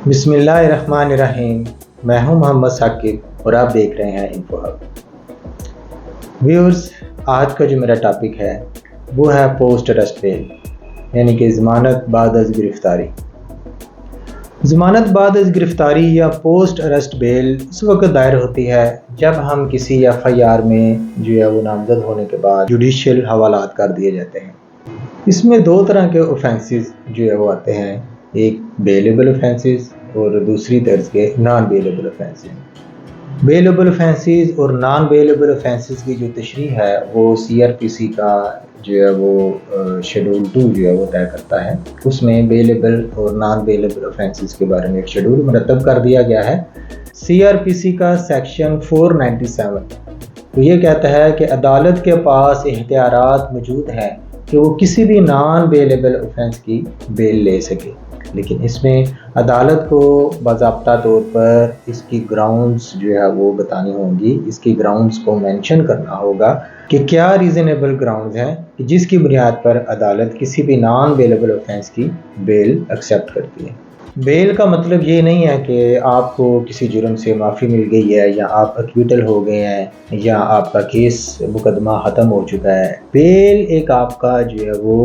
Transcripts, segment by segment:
बिस्मिल्लाहिर्रहमानिर्रहीम। मैं हूं मोहम्मद साकिब और आप देख रहे हैं इन्फो हब। व्यूअर्स, आज का जो मेरा टॉपिक है वो है पोस्ट अरेस्ट बेल, यानी कि ज़मानत बाद अज़ गिरफ़्तारी। ज़मानत बाद अज़ गिरफ़्तारी या पोस्ट अरेस्ट बेल उस वक्त दायर होती है जब हम किसी FIR में जो है वो नामज़द होने के बाद जुडिशियल हवालात कर दिए जाते हैं। इसमें दो तरह के ऑफेंसेस जो है वो आते हैं, एक बेलेबल ऑफेंसेस और दूसरी तर्ज के non bailable offences. Bailable offences और नॉन बेलेबल ऑफेंसेस की जो तशरीह है वो CRPC का जो है वो शेड्यूल 2 जो है वो तय करता है। उसमें बेलेबल और नॉन बेलेबल ऑफेंसेस के बारे में एक शेड्यूल मरतब कर दिया गया है। CRPC का सेक्शन 497 तो ये कहता है कि अदालत के पास इख्तियारात मौजूद हैं कि वो किसी भी नॉन बेलेबल ऑफेंस की बेल ले सके, लेकिन इसमें अदालत को बाज़ाब्ता तौर पर इसकी ग्राउंड्स जो है वो बतानी होंगी। इसकी ग्राउंड्स को मेंशन करना होगा कि क्या रीज़नेबल ग्राउंड्स हैं कि जिसकी बुनियाद पर अदालत किसी भी नॉन बेलेबल ऑफेंस की बेल एक्सेप्ट करती है। बेल का मतलब ये नहीं है कि आपको किसी जुर्म से माफ़ी मिल गई है या आप एक्विटल हो गए हैं या आपका केस मुकदमा ख़त्म हो चुका है। बेल एक आपका जो है वो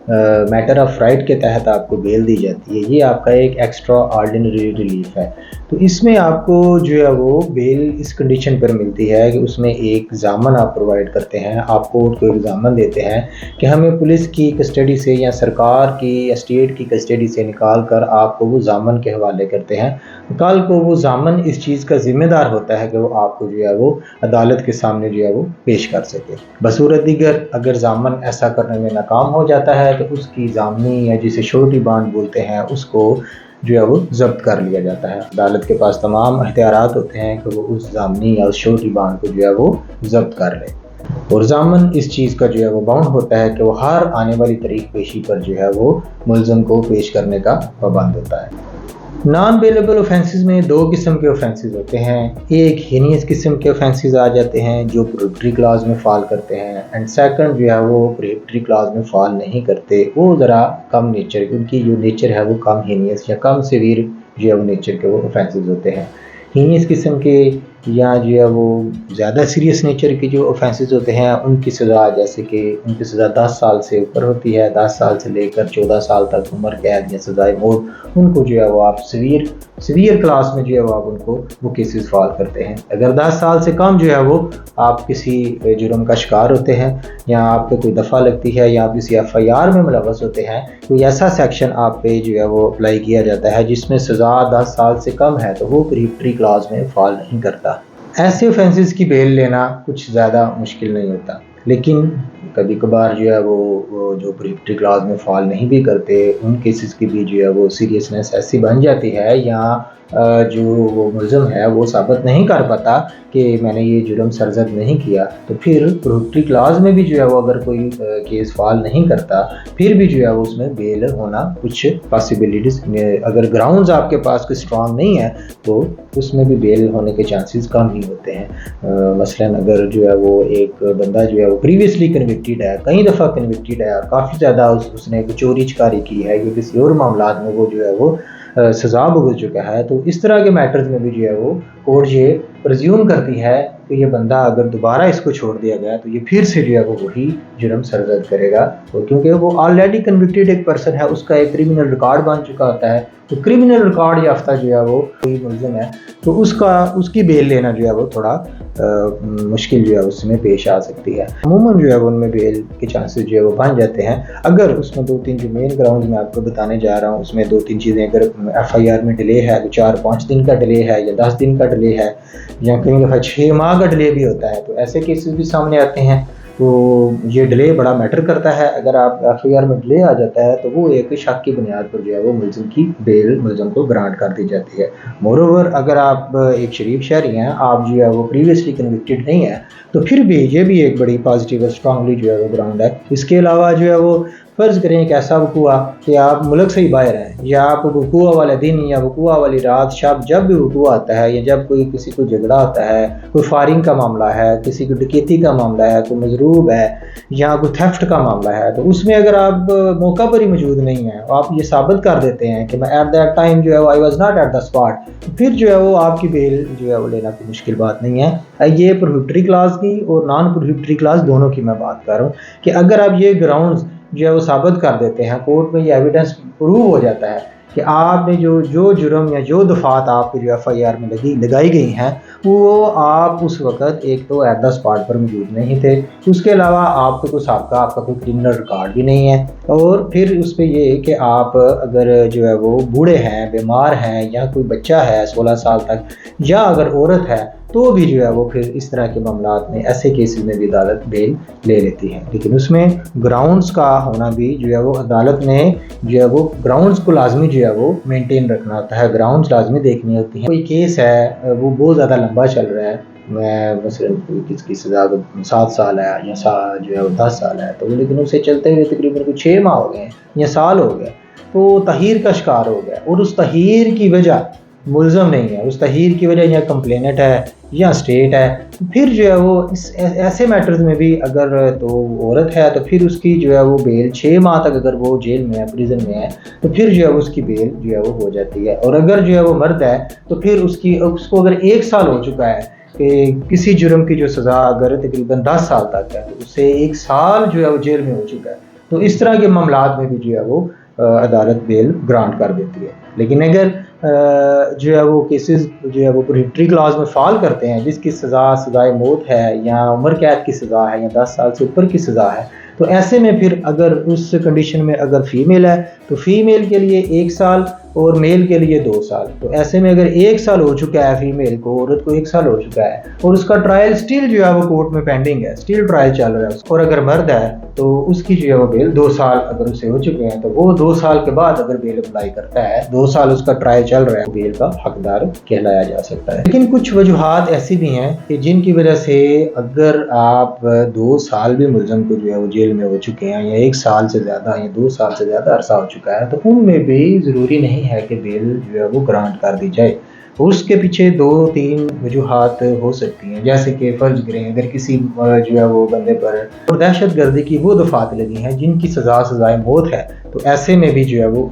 मैटर ऑफ राइट के तहत आपको बेल दी जाती है। ये आपका एक एक्स्ट्रा ऑर्डिनरी रिलीफ है। तो इसमें आपको जो है वो बेल इस कंडीशन पर मिलती है कि उसमें एक ज़ामन आप प्रोवाइड करते हैं, आप कोर्ट को एक ज़ामन देते हैं कि हमें पुलिस की कस्टडी से या सरकार की या स्टेट की कस्टडी से निकाल कर आपको वो ज़ामन के हवाले करते हैं। कल को वो ज़ामन इस चीज़ का ज़िम्मेदार होता है कि वो आपको जो है वो अदालत के सामने जो है वो पेश कर सके। बसूरत दीगर अगर ज़ामन ऐसा करने में नाकाम हो जाता है तो उसकी ज़ामनी या जिसे शोरटी बांड बोलते हैं उसको जो है वो ज़ब्त कर लिया जाता है। अदालत के पास तमाम इख्तियारात होते हैं कि वो उस ज़ामनी या उस शोरटी बांड को जो है वो ज़ब्त कर ले, और ज़ामन इस चीज़ का जो है वो बाउंड होता है कि वो हर आने वाली तारीख पेशी पर जो है वो मुल्ज़म को पेश करने का पाबंद होता है। नॉन बेलेबल ऑफेंसेस में दो किस्म के ऑफेंसेस होते हैं। एक हीनियस किस्म के ऑफेंसेस आ जाते हैं जो प्रोहिबिटरी क्लॉज में फॉल करते हैं, एंड सेकंड जो है वो प्रोहिबिटरी क्लॉज में फॉल नहीं करते। वो ज़रा कम नेचर, उनकी जो नेचर है वो कम हीनियस या कम सीवियर जो है वो नेचर के वो ऑफेंसेस होते हैं। हीनियस किस्म के या जो है वो ज़्यादा सीरियस नेचर के जो ऑफेंसेस होते हैं उनकी सज़ा, जैसे कि उनकी सज़ा 10 साल से ऊपर होती है, 10 साल से लेकर 14 साल तक उम्र कैद या सज़ाए मौत, उनको जो है वो आप सीवियर क्लास में जो है वो आप उनको वो केसेस फॉल करते हैं। अगर 10 साल से कम जो है वो आप किसी जुर्म का शिकार होते हैं या आप पे कोई दफ़ा लगती है या आप किसी FIR में मुलव्वस होते हैं तो ऐसा सेक्शन आप पे जो है वो अप्लाई किया जाता है जिसमें सज़ा 10 साल से कम है, तो वो प्रोहिबिटरी क्लॉज में फॉल नहीं करता। ऐसे ऑफेंसेस की बेल लेना कुछ ज़्यादा मुश्किल नहीं होता, लेकिन कभी कभार जो है वो जो प्रोहिबिटरी क्लॉज में फॉल नहीं भी करते उन केसेस की भी जो है वो सीरियसनेस ऐसी बन जाती है या जो वो मुल्ज़म है वो साबित नहीं कर पाता कि मैंने ये जुर्म सरजद नहीं किया, तो फिर प्रोहिबिटरी क्लॉज में भी जो है वो अगर कोई केस फॉल नहीं करता फिर भी जो है वो उसमें बेल होना कुछ पॉसिबिलिटीज़, अगर ग्राउंड्स आपके पास कोई स्ट्रॉन्ग नहीं है तो उसमें भी बेल होने के चांसेस कम ही होते हैं। मसलन अगर जो है वो एक बंदा जो है वो प्रीवियसली कन्विक्टेड है, कई दफ़ा कन्विक्टेड है और काफ़ी ज़्यादा उसने चोरी चकारी की है या किसी और मामला में वो जो है वो सज़ा भुगत चुका है, तो इस तरह के मैटर्स में भी जो है वो कोर्ट ये प्रिज्यूम करती है कि ये बंदा अगर दोबारा इसको छोड़ दिया गया तो ये फिर से जो है वो वही जुर्म सरजद करेगा, तो क्योंकि वो ऑलरेडी कन्विक्टेड एक पर्सन है, उसका एक क्रिमिनल रिकॉर्ड बन चुका होता है, तो क्रिमिनल रिकॉर्ड याफ्ता जो है वो कोई मुल्ज़िम है तो उसकी बेल लेना जो है वो थोड़ा मुश्किल जो है उसमें पेश आ सकती है। अमूमन जो है वो उनमें बेल के चांसेस जो है वो बन जाते हैं अगर उसमें 2-3 जो मेन ग्राउंड मैं आपको बताने जा रहा हूँ उसमें 2-3 चीज़ें, अगर FIR में डिले है, 4-5 दिन का डिले है या 10 दिन का डिले है या कई दफ़ा 6 माह का डिले भी होता है, तो ऐसे केसेस भी सामने आते हैं। तो ये डिले बड़ा मैटर करता है। अगर आप FIR में डिले आ जाता है तो वो एक शक की बुनियाद पर जो है वो मुल्ज़िम की बेल मुल्ज़िम को ग्रांट कर दी जाती है। मोरोवर अगर आप एक शरीफ शहरी हैं, आप जो है वो प्रीवियसली कन्विक्टेड नहीं है, तो फिर भी ये भी एक बड़ी पॉजिटिव और स्ट्रांगली जो है वो ग्राउंड है। इसके अलावा जो है वो فرض کریں ایک ایسا وقوع کہ آپ ملک سے ہی باہر ہیں، یا آپ وقوع والے دن یا وقوع والی رات شب جب بھی وقوع آتا ہے، یا جب کوئی کسی کو جھگڑا ہوتا ہے، کوئی فائرنگ کا معاملہ ہے، کسی کو ڈکیتی کا معاملہ ہے، کوئی مضروب ہے یا کوئی تھیفٹ کا معاملہ ہے، تو اس میں اگر آپ موقع پر ہی موجود نہیں ہیں، آپ یہ ثابت کر دیتے ہیں کہ میں ایٹ دیٹ ٹائم جو ہے I was not at the spot, پھر جو ہے وہ آپ کی بیل جو ہے وہ لینا کوئی مشکل بات نہیں ہے۔ یہ پروہیبٹری کلاس کی اور نان پروہیبٹری کلاس دونوں کی میں بات کر رہا ہوں کہ اگر آپ یہ گراؤنڈز جو ہے وہ ثابت کر دیتے ہیں، کورٹ میں یہ ایویڈنس پروو ہو جاتا ہے کہ آپ نے جو جرم یا جو دفعات آپ کی جو ایف آئی آر میں لگائی گئی ہیں وہ آپ اس وقت ایک تو ایٹ دا اسپاٹ پر موجود نہیں تھے، اس کے علاوہ آپ کو کوئی سابقہ، آپ کا کوئی کرمنل ریکارڈ بھی نہیں ہے، اور پھر اس پہ یہ کہ آپ اگر جو ہے وہ بوڑھے ہیں، بیمار ہیں، یا کوئی بچہ ہے 16 سال تک، یا اگر عورت ہے تو بھی جو ہے وہ پھر اس طرح کے معاملات میں، ایسے کیسز میں بھی عدالت بیل لے لیتی ہے۔ لیکن اس میں گراؤنڈز کا ہونا بھی جو ہے وہ عدالت نے جو ہے وہ گراؤنڈز کو لازمی جو ہے وہ مینٹین رکھنا ہوتا ہے، گراؤنڈز لازمی دیکھنی ہوتی ہیں۔ کوئی کیس ہے وہ بہت زیادہ لمبا چل رہا ہے، میں مثلاً کس کی سزا 7 سال ہے یا جو ہے وہ 10 سال ہے، تو لیکن اسے چلتے ہوئے تقریباً کوئی 6 ماہ ہو گئے یا سال ہو گئے، تو تحریر کا شکار ہو گیا، اور اس تحریر کی وجہ ملزم نہیں ہے، اس تحریر کی وجہ یا کمپلینٹ ہے یا اسٹیٹ ہے، پھر جو ہے وہ ایسے میٹرز میں بھی اگر تو عورت ہے تو پھر اس کی جو ہے وہ بیل 6 ماہ تک اگر وہ جیل میں ہے، پریزن میں ہے، تو پھر جو ہے اس کی بیل جو ہے وہ ہو جاتی ہے۔ اور اگر جو ہے وہ مرد ہے تو پھر اس کو اگر 1 سال ہو چکا ہے کہ کسی جرم کی جو سزا اگر تقریباً 10 سال تک ہے، تو اس سے 1 سال جو ہے وہ جیل میں ہو چکا ہے، تو اس طرح کے معاملات میں بھی جو ہے وہ عدالت بیل گرانٹ کر دیتی ہے۔ لیکن اگر جو ہے وہ کیسز جو ہے وہ پروہیبٹری کلاز میں فال کرتے ہیں، جس کی سزائے موت ہے یا عمر قید کی سزا ہے یا 10 سال سے اوپر کی سزا ہے، تو ایسے میں پھر اگر اس کنڈیشن میں اگر فیمیل ہے تو فیمیل کے لیے 1 سال اور میل کے لیے 2 سال، تو ایسے میں اگر 1 سال ہو چکا ہے فیمیل کو، عورت کو 1 سال ہو چکا ہے اور اس کا ٹرائل سٹل جو ہے وہ کورٹ میں پینڈنگ ہے، سٹل ٹرائل چل رہا ہے، اور اگر مرد ہے تو اس کی جو ہے وہ بیل 2 سال اگر اسے ہو چکے ہیں، تو وہ 2 سال کے بعد اگر بیل اپلائی کرتا ہے، 2 سال اس کا ٹرائل چل رہا ہے، بیل کا حقدار کہلایا جا سکتا ہے۔ لیکن کچھ وجوہات ایسی بھی ہیں کہ جن کی وجہ سے اگر آپ 2 سال بھی ملزم کو جو ہے وہ جیل میں ہو چکے ہیں، یا 1 سال سے زیادہ یا 2 سال سے زیادہ عرصہ ہو چکا ہے، تو ان میں بھی ضروری نہیں ہے کہ بیل جو ہے وہ گرانٹ کر دی جائے۔ اس کے پیچھے 2-3 وجوہات ہو سکتی ہیں، جیسے کہ فرض کریں اگر کسی جو ہے وہ بندے پر دہشت گردی کی وہ دفعات لگی ہیں جن کی سزائے موت ہے، تو ایسے میں بھی جو ہے وہ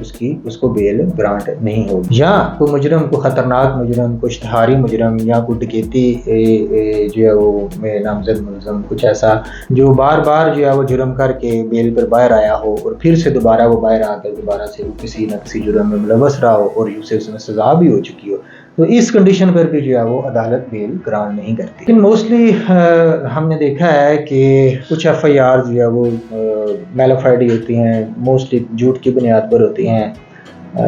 اس کو بیل گرانٹ نہیں ہوگی۔ یا کوئی مجرم، کوئی خطرناک مجرم، کوئی اشتہاری مجرم، یا کوئی ڈکیتی جو ہے وہ میں نامزد ملزم، کچھ ایسا جو بار بار جو ہے وہ جرم کر کے بیل پر باہر آیا ہو اور پھر سے دوبارہ وہ باہر آ کر دوبارہ سے وہ کسی نہ کسی جرم میں ملوث رہا ہو اور اسے اس میں سزا بھی ہو چکی ہو، تو اس کنڈیشن پر بھی جو ہے وہ عدالت بیل گرانٹ نہیں کرتی۔ لیکن موسٹلی ہم نے دیکھا ہے کہ کچھ ایف آئی آر جو ہے وہ میلافائڈ ہوتی ہیں، موسٹلی جھوٹ کی بنیاد پر ہوتی ہیں،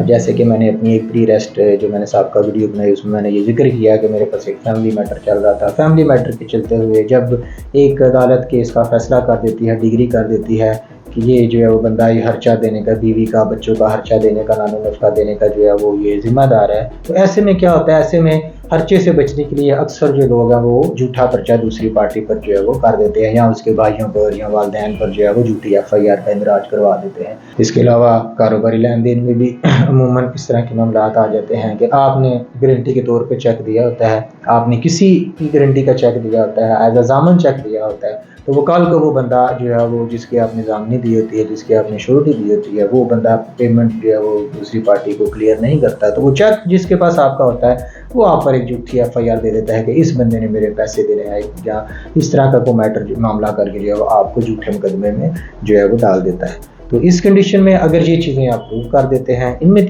جیسے کہ میں نے اپنی ایک پری ریسٹ جو میں نے سابقہ ویڈیو بنائی اس میں نے یہ ذکر کیا کہ میرے پاس ایک فیملی میٹر چل رہا تھا، فیملی میٹر کے چلتے ہوئے جب ایک عدالت کیس کا فیصلہ کر دیتی ہے، ڈگری کر دیتی ہے کہ یہ جو ہے وہ بندہ یہ خرچہ دینے کا، بیوی کا، بچوں کا خرچہ دینے کا، نان و نفقہ دینے کا جو ہے وہ یہ ذمہ دار ہے، تو ایسے میں کیا ہوتا ہے، ایسے میں خرچے سے بچنے کے لیے اکثر جو لوگ ہیں وہ جھوٹا پرچہ دوسری پارٹی پر جو ہے وہ کر دیتے ہیں، یا اس کے بھائیوں پر یا والدین پر جو ہے وہ جھوٹی ایف آئی آر کا اندراج کروا دیتے ہیں۔ اس کے علاوہ کاروباری لین دین میں بھی عموماً اس طرح کے معاملات آ جاتے ہیں کہ آپ نے گارنٹی کے طور پہ چیک دیا ہوتا ہے، آپ نے کسی کی گارنٹی کا چیک دیا ہوتا ہے، ایز اے ضامن چیک دیا ہوتا ہے، تو وہ کل کو وہ بندہ جو ہے وہ جس کی آپ نے ضامنی دی ہوتی ہے، جس کی آپ نے شورٹی دی ہوتی ہے، وہ بندہ پیمنٹ جو ہے وہ دوسری پارٹی کو کلیئر نہیں کرتا، تو وہ چیک جس کے پاس آپ کا ہوتا ہے وہ آپ پر ایک جھوٹی ایف آئی آر دے دیتا ہے کہ اس بندے نے میرے پیسے دینے ہیں، یا اس طرح کا کوئی میٹر معاملہ کر کے جو ہے وہ آپ کو جھوٹے مقدمے میں جو ہے وہ ڈال دیتا ہے۔ تو اس کنڈیشن میں اگر یہ چیزیں آپ پروو کر دیتے ہیں، ان میں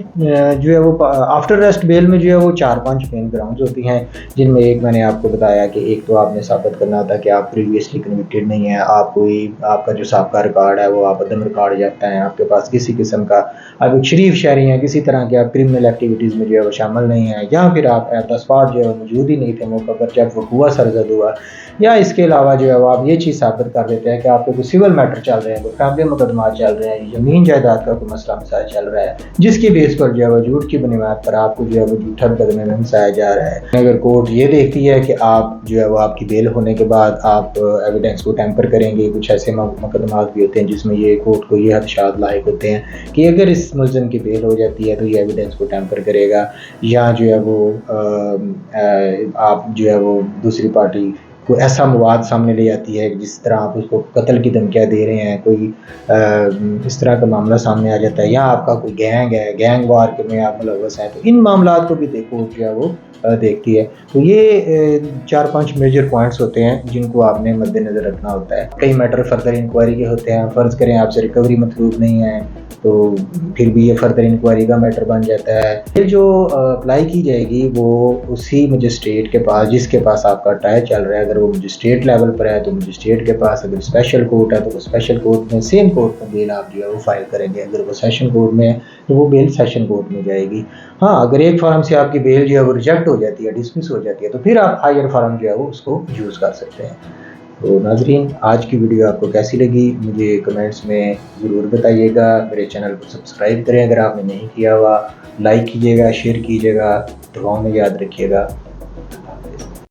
جو ہے وہ آفٹر ریسٹ بیل میں جو ہے وہ 4-5 مین گراؤنڈز ہوتی ہیں، جن میں ایک میں نے آپ کو بتایا کہ ایک تو آپ نے ثابت کرنا تھا کہ آپ پریویسلی کنوکٹڈ نہیں ہیں، آپ کا جو سابقہ ریکارڈ ہے وہ آپ عدم ریکارڈ جاتا ہے، آپ کے پاس کسی قسم کا آپ ایک شریف شہری ہیں، کسی طرح کے آپ کرمنل ایکٹیویٹیز میں جو ہے وہ شامل نہیں ہیں، یا پھر آپ ایٹ دا اسپاٹ جو ہے موجود ہی نہیں تھے موقع پر جب وقوع سرزد ہوا، یا اس کے علاوہ جو ہے وہ آپ یہ چیز ثابت کر دیتے ہیں کہ آپ کے کوئی سول میٹر چل رہے ہیں، کوئی فیملی مقدمات چل رہے ہیں، है, ज़मीन जायदाद का कोई मसला मसाइल चल रहा है, जिसकी बेस पर जो है वो झूठ की बुनियाद पर आपको जो है वो झूठा मुकदमे में फंसाया जा रहा है। अगर कोर्ट ये देखती है कि आप जो है वो आपकी बेल होने के बाद आप एविडेंस को टैंपर करेंगे, कुछ ऐसे मुकदमात भी होते हैं जिसमें ये कोर्ट को ये हदशात लायक होते हैं कि अगर इस मुलज़िम की बेल हो जाती है तो ये एविडेंस को टैंपर करेगा, या जो है वो आप जो है वो दूसरी पार्टी को ऐसा मवाद सामने ले आती है जिस तरह आप उसको कत्ल की धमकियाँ दे रहे हैं, कोई इस तरह का मामला सामने आ जाता है, या आपका कोई गैंग है, गैंग वार के में आप मुलव्वस हैं, तो इन मामलात को भी देखो जो है वो देखती है। तो ये 4-5 मेजर पॉइंट्स होते हैं जिनको आपने मद्देनज़र रखना होता है। कई मैटर फर्दर इंक्वायरी के होते हैं, फ़र्ज़ करें आपसे रिकवरी मतलूब नहीं है तो फिर भी ये फर्दर इंक्वायरी का मैटर बन जाता है। फिर जो अप्लाई की जाएगी वो उसी मजिस्ट्रेट के पास जिसके पास आपका ट्रायल चल रहा है, अगर वो मजिस्ट्रेट लेवल पर है तो मजिस्ट्रेट के पास, अगर स्पेशल कोर्ट है तो वो स्पेशल कोर्ट में, सेम कोर्ट में बेल आप जो है वो फाइल करेंगे, अगर वो सेशन कोर्ट में है तो वो बेल सेशन कोर्ट में जाएगी। हाँ, अगर एक फार्म से आपकी बेल जो है वो रिजेक्ट हो जाती है, डिसमिस हो जाती है, तो फिर आप हायर फार्म जो है वो उसको यूज़ कर सकते हैं। तो नाज़रीन, आज की वीडियो आपको कैसी लगी मुझे कमेंट्स में ज़रूर बताइएगा। मेरे चैनल को सब्सक्राइब करें अगर आपने नहीं किया हुआ, लाइक कीजिएगा, शेयर कीजिएगा, दुआओं में याद रखिएगा।